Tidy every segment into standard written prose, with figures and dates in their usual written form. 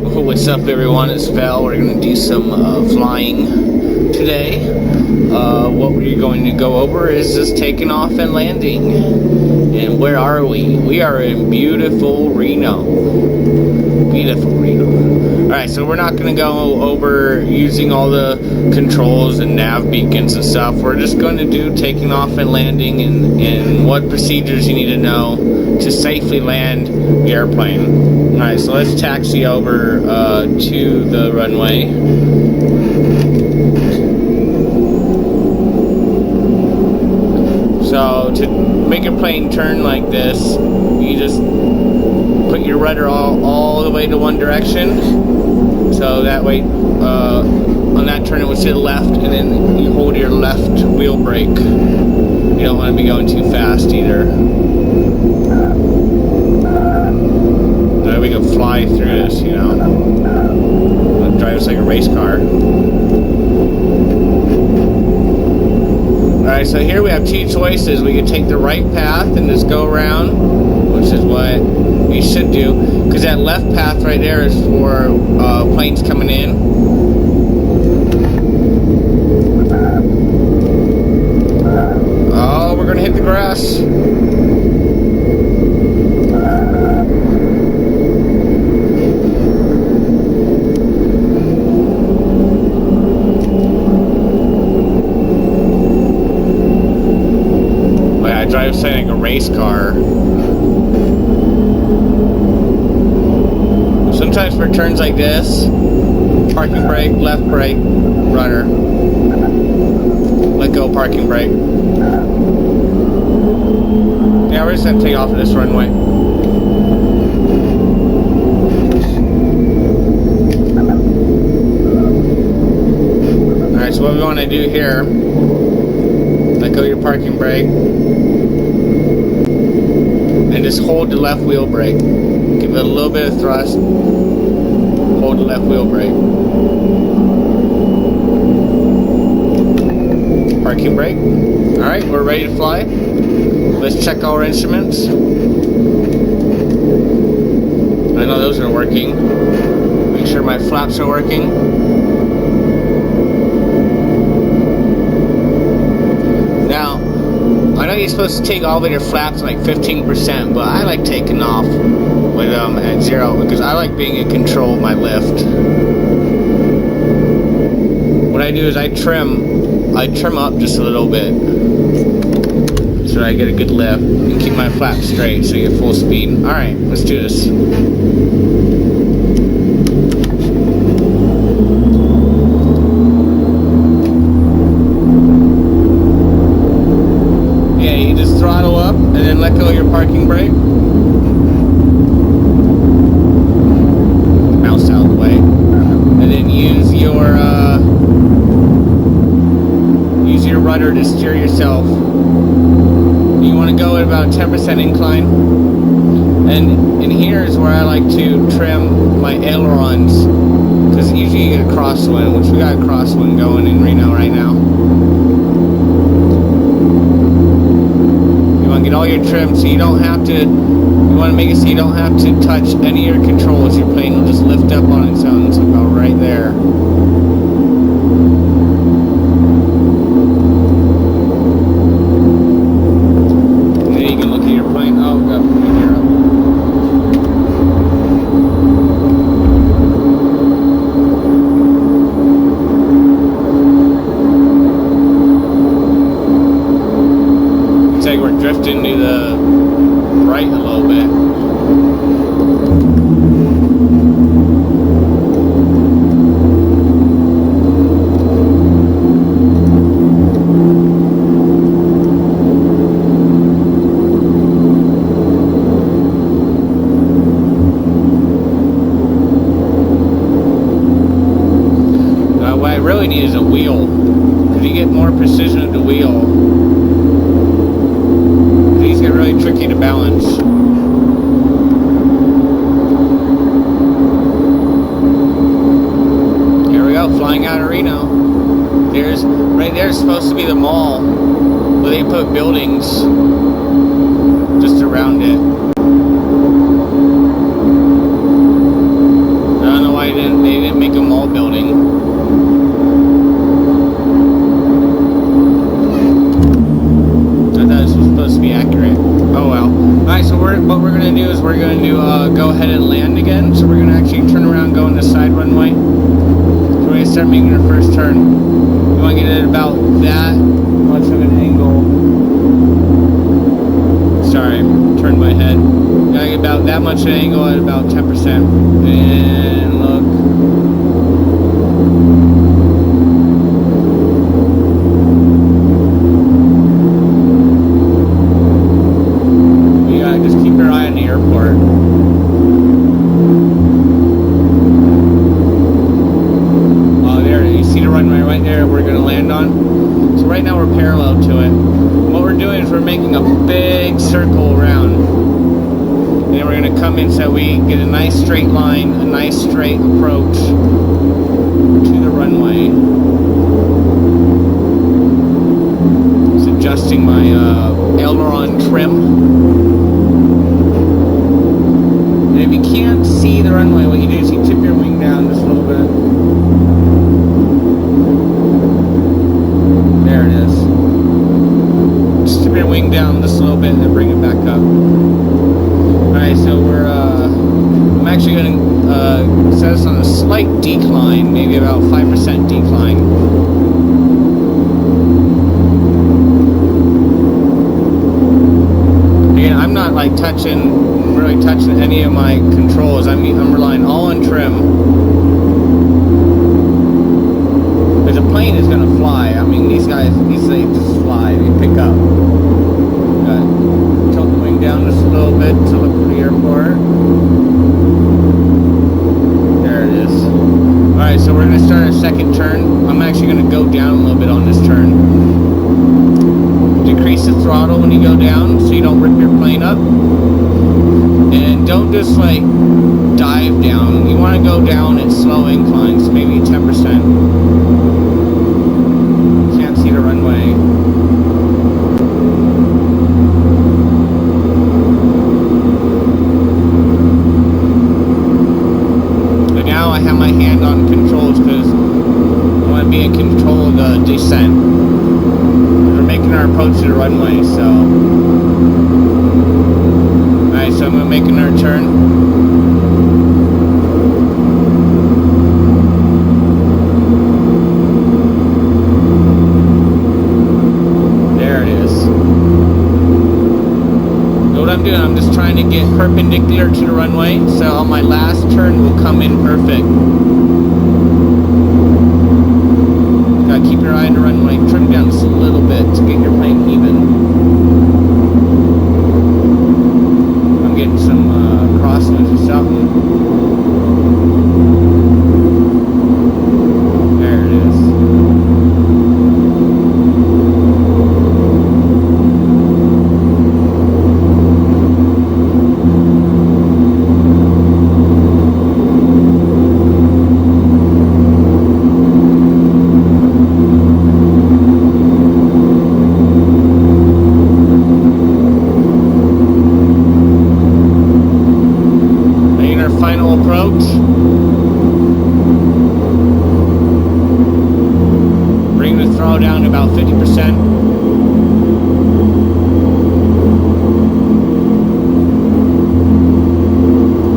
Oh, what's up, everyone? It's Val. We're going to do some flying today. What we're going to go over is just taking off and landing. And where are we? We are in beautiful Reno. Beautiful Reno. Alright, so we're not going to go over using all the controls and nav beacons and stuff. We're just going to do taking off and landing and what procedures you need to know to safely land the airplane. Alright, so let's taxi over to the runway. So to make a plane turn like this, you just put your rudder all the way to one direction. So that way, on that turn it would to the left, and then you hold your left wheel brake. You don't want to be going too fast either. That we can fly through this, you know. Drive us like a race car. Alright, so here we have two choices. We can take the right path and just go around, which is what we should do, because that left path right there is for planes coming in. Oh, we're gonna hit the grass. Drive like a race car. Sometimes for turns like this, parking brake, left brake, rudder. Let go, parking brake. Yeah, we're just gonna take off of this runway. Alright, so what we want to do here, let go your parking brake. And just hold the left wheel brake. Give it a little bit of thrust. Hold the left wheel brake. Parking brake. Alright, we're ready to fly. Let's check all our instruments. I know those are working. Make sure my flaps are working. I know you're supposed to take all of your flaps like 15%, but I like taking off with them at 0 because I like being in control of my lift. What I do is I trim up just a little bit so I get a good lift and keep my flaps straight so you get full speed. Alright, let's do this. Throttle up and then let go of your parking brake. Mouse out of the way. And then use your rudder to steer yourself. You want to go at about 10% incline. And here is where I like to trim my ailerons, because usually you get a crosswind, which we got a crosswind going in Reno right now. Get all your trim so you don't have to, you want to make it so you don't have to touch any of your controls. Your plane will just lift up on its own, so about right there. And then you can look at your plane. Oh, got my gear up. We're drifting to the right a little bit. What I really need is a wheel. Because you get more precision with the wheel. These get really tricky to balance. Here we go, flying out of Reno. Right there's supposed to be the mall where they put buildings just around it. I don't know building. I thought this was supposed to be accurate. Oh well. Alright, so what we're going to do is we're going to go ahead and land again. So we're going to actually turn around and go in the side runway. So we're going to start making our first turn. You want to get it about that much of an angle. Sorry, turned my head. Gotta get about that much of an angle at about 10%. And look. You gotta just keep your eye on the airport. Oh, there, you see the runway right there we're gonna land on? So right now we're parallel to it. What we're doing is we're making a big circle around. And then we're going to come in so we get a nice straight line, a nice straight approach to the runway. Just adjusting my aileron trim. And if you can't see the runway, what you do is you tip your wing down just a little bit. There it is. Just tip your wing down just a little bit and then bring it back up. Alright, so I'm actually going to set us on a slight decline, maybe about 5% decline. Again, I'm not like really touching any of my controls. I'm relying all on trim. Because the plane is going to fly. I mean, these things just fly, they pick up. Tilt the wing down just a little bit to look for the airport. There it is. Alright, so we're going to start our second turn. I'm actually going to go down a little bit on this turn. Decrease the throttle when you go down so you don't rip your plane up. And don't just like dive down. You want to go down at slow inclines, maybe 10%. Can't see the runway. Now I have my hand on controls because I want to be in control of the descent. We're making our approach to the runway, so. Alright, so I'm making our turn. There it is. So what I'm doing, I'm just trying to get perpendicular to the runway, so on my last turn will come in perfect. You gotta keep your eye on the runway, trim down just a little bit to get your plane even. I'm getting some crosswinds or something. There it is. Final approach. Bring the throttle down to about 50%.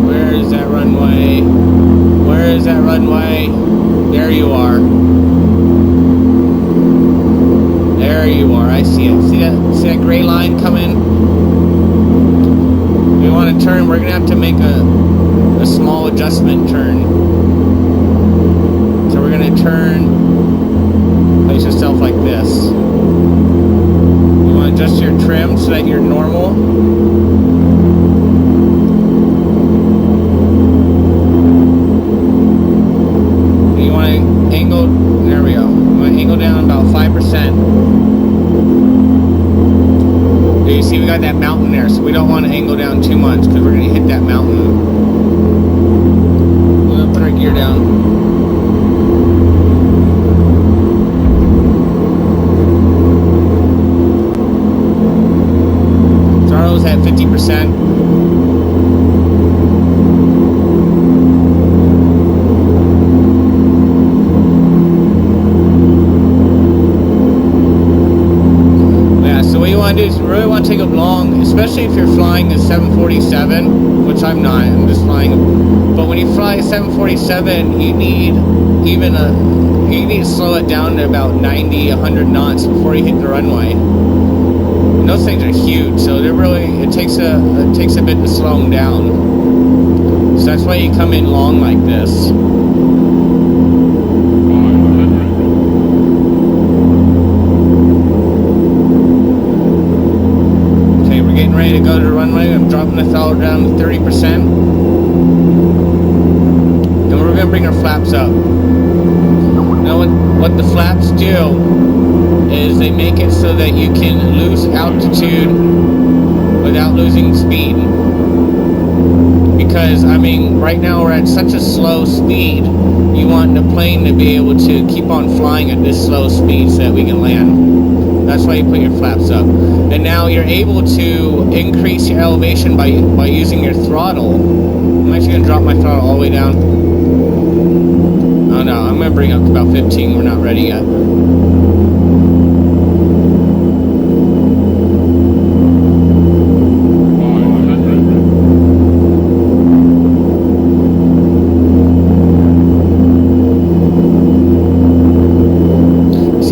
Where is that runway? Where is that runway? There you are. There you are. I see it. See that gray line coming? We want to turn. We're going to have to make a small adjustment turn. So we're going to turn, place yourself like this. You want to adjust your trim so that you're normal. You want to angle, there we go. You want to angle down about 5%. You see we got that mountain there, so we don't want to angle down too much because we're going to hit that mountain. Put our gear down. Throttle's at 50%. especially if you're flying a 747, which I'm not, I'm just flying. But when you fly a 747, you need to slow it down to about 90, 100 knots before you hit the runway. And those things are huge, so it takes a bit to slow them down. So that's why you come in long like this. Okay, we're getting ready to go to the runway. I'm dropping the throttle down to 30%. And we're going to bring our flaps up. Now what the flaps do is they make it so that you can lose altitude without losing speed. Because, I mean, right now we're at such a slow speed, you want the plane to be able to keep on flying at this slow speed so that we can land. That's why you put your flaps up. And now you're able to increase your elevation by using your throttle. I'm actually going to drop my throttle all the way down. Oh no, I'm going to bring it up to about 15. We're not ready yet.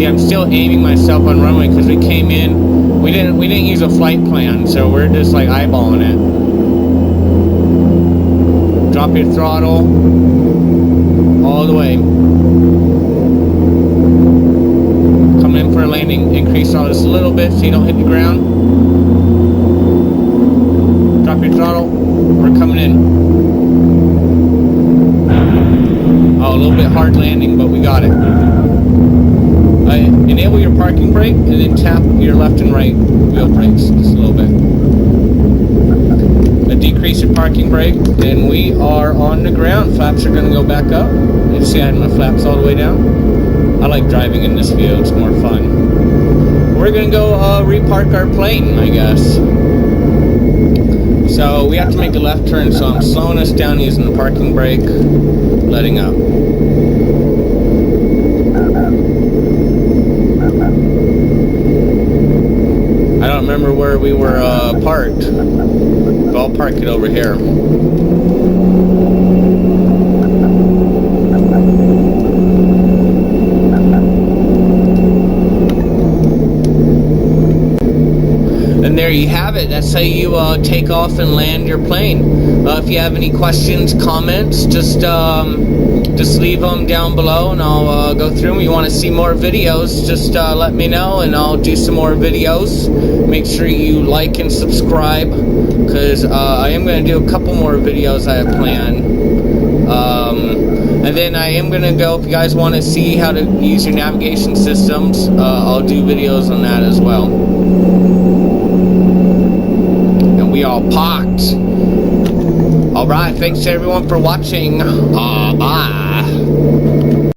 I'm still aiming myself on runway because we came in. We didn't use a flight plan, so we're just like eyeballing it. Drop your throttle all the way. Come in for a landing. Increase throttle just a little bit so you don't hit the ground. Drop your throttle. We're coming in. Oh, a little bit hard landing, but we got it. Enable your parking brake and then tap your left and right wheel brakes just a little bit. Decrease your parking brake and we are on the ground. Flaps are going to go back up. You see I had my flaps all the way down. I like driving in this view, it's more fun. We're going to go repark our plane, I guess. So we have to make a left turn, so I'm slowing us down using the parking brake, letting up. I don't remember where we were parked, but I'll park it over here. And there you have it. That's how you take off and land your plane. If you have any questions, comments, just leave them down below and I'll go through them. If you want to see more videos, just let me know and I'll do some more videos. Make sure you like and subscribe because I am going to do a couple more videos I have planned. And then I am going to go, if you guys want to see how to use your navigation systems, I'll do videos on that as well. And we all parked. Alright, thanks to everyone for watching. Bye.